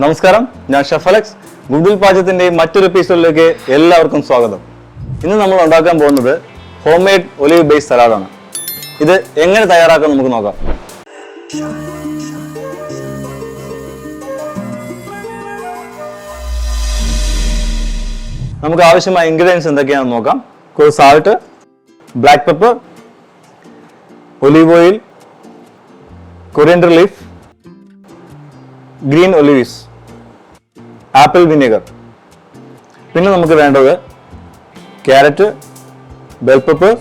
നമസ്കാരം, ഞാൻ chef Alex. Goodwill പാചകത്തിന്റെ മറ്റൊരു എപ്പിസോഡിലേക്ക് എല്ലാവർക്കും സ്വാഗതം. ഇന്ന് നമ്മൾ ഉണ്ടാക്കാൻ പോകുന്നത് ഹോം മെയ്ഡ് ഒലിവ് ബേസ് സലാഡാണ്. ഇത് എങ്ങനെ തയ്യാറാക്കാൻ നമുക്ക് നോക്കാം. നമുക്ക് ആവശ്യമായ ഇൻഗ്രീഡിയൻസ് എന്തൊക്കെയാണെന്ന് നോക്കാം. Salt, black pepper, olive oil, coriander leaf, green olives, apple vinegar. പിന്നെ നമുക്ക് വേണ്ടത് carrot, bell pepper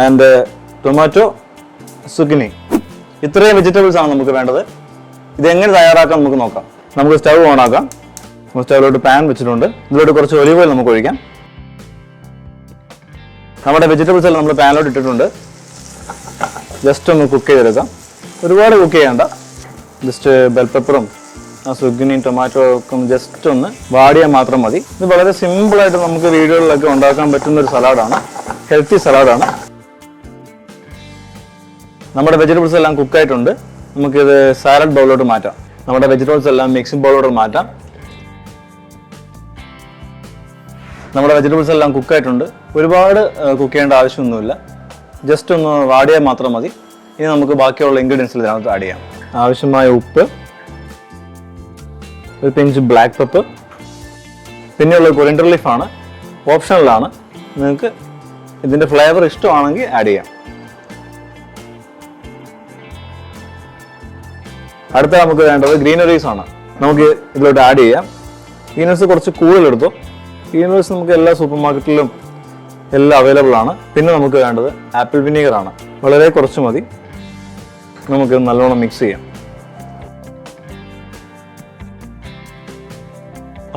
and tomato, zucchini. ഇത്രയും വെജിറ്റബിൾസ് ആണ് നമുക്ക് വേണ്ടത്. ഇത് എങ്ങനെ തയ്യാറാക്കാം നമുക്ക് നോക്കാം. നമുക്ക് സ്റ്റവ് ഓൺ ആക്കാം. സ്റ്റവിലോട്ട് പാൻ വെച്ചിട്ടുണ്ട്. ഇതിലോട്ട് കുറച്ച് ഒലിവ് ഓയിൽ നമുക്ക് ഒഴിക്കാം. നമ്മുടെ വെജിറ്റബിൾസ് എല്ലാം നമ്മൾ പാനിലോട്ട് ഇട്ടിട്ടുണ്ട്. ജസ്റ്റ് ഒന്ന് കുക്ക് ചെയ്തെടുക്കാം. ഒരുപാട് കുക്ക് ചെയ്യണ്ട. ജസ്റ്റ് ബെൽ പെപ്പറും സുഗിനിയും ടൊമാറ്റോ ഒക്കെ ജസ്റ്റ് ഒന്ന് വാടിയാൽ മാത്രം മതി. ഇത് വളരെ സിമ്പിളായിട്ട് നമുക്ക് വീടുകളിലൊക്കെ ഉണ്ടാക്കാൻ പറ്റുന്ന ഒരു സലാഡാണ്, ഹെൽത്തി സലാഡാണ്. നമ്മുടെ വെജിറ്റബിൾസ് എല്ലാം കുക്കായിട്ടുണ്ട്. നമുക്കിത് സാലഡ് ബൗളിലോട്ട് മാറ്റാം. നമ്മുടെ വെജിറ്റബിൾസ് എല്ലാം മിക്സിംഗ് ബൗളിലോട്ട് മാറ്റാം. നമ്മുടെ വെജിറ്റബിൾസ് എല്ലാം കുക്കായിട്ടുണ്ട്. ഒരുപാട് കുക്ക് ചെയ്യേണ്ട ആവശ്യമൊന്നുമില്ല. ജസ്റ്റ് ഒന്ന് വാടിയാൽ മാത്രം മതി. ഇനി നമുക്ക് ബാക്കിയുള്ള ഇൻഗ്രീഡിയൻസിൽ ഇതിനകത്ത് ആഡ് ചെയ്യാം. ആവശ്യമായ ഉപ്പ്, ഒരു പിഞ്ച് ബ്ലാക്ക് പെപ്പർ, പിന്നെയുള്ളത് കൊറിയൻഡർ ലീഫാണ്, ഓപ്ഷണലാണ്. നിങ്ങൾക്ക് ഇതിൻ്റെ ഫ്ലേവർ ഇഷ്ടമാണെങ്കിൽ ആഡ് ചെയ്യാം. അടുത്ത നമുക്ക് വേണ്ടത് ഗ്രീനറീസ് ആണ്. നമുക്ക് ഇതിലോട്ട് ആഡ് ചെയ്യാം. ഗ്രീനറീസ് കുറച്ച് കൂടുതലെടുത്തു. ഗ്രീനറീസ് നമുക്ക് എല്ലാ സൂപ്പർ മാർക്കറ്റിലും എല്ലാം അവൈലബിൾ ആണ്. പിന്നെ നമുക്ക് വേണ്ടത് ആപ്പിൾ വിനീഗർ ആണ്. വളരെ കുറച്ച് മതി. നമുക്ക് നല്ലോണം മിക്സ് ചെയ്യാം.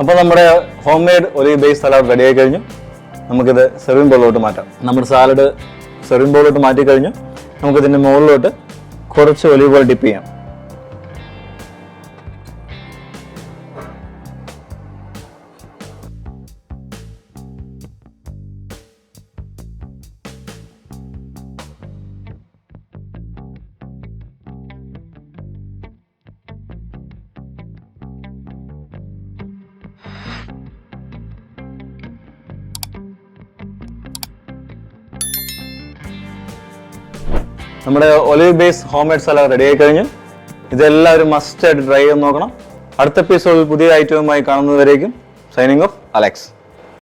അപ്പോൾ നമ്മുടെ home made olive base salad ready ആയി കഴിഞ്ഞു. നമുക്കിത് സെർവിംഗ് ബൗളിലോട്ട് മാറ്റാം. നമ്മുടെ സാലഡ് സെർവിംഗ് ബൗളിലോട്ട് മാറ്റി കഴിഞ്ഞു. നമുക്കിതിൻ്റെ മുകളിലോട്ട് കുറച്ച് ഒലിവ് ഓയിൽ ഡിപ്പ് ചെയ്യാം. നമ്മുടെ olive base home made salad ready ആയി കഴിഞ്ഞു. ഇതെല്ലാവരും മസ്റ്റ് ആയിട്ട് ട്രൈ ചെയ്ത് നോക്കണം. അടുത്ത എപ്പിസോഡിൽ പുതിയ ഐറ്റവുമായി കാണുന്നതുവരേക്കും സൈനിങ് ഓഫ് അലക്സ്.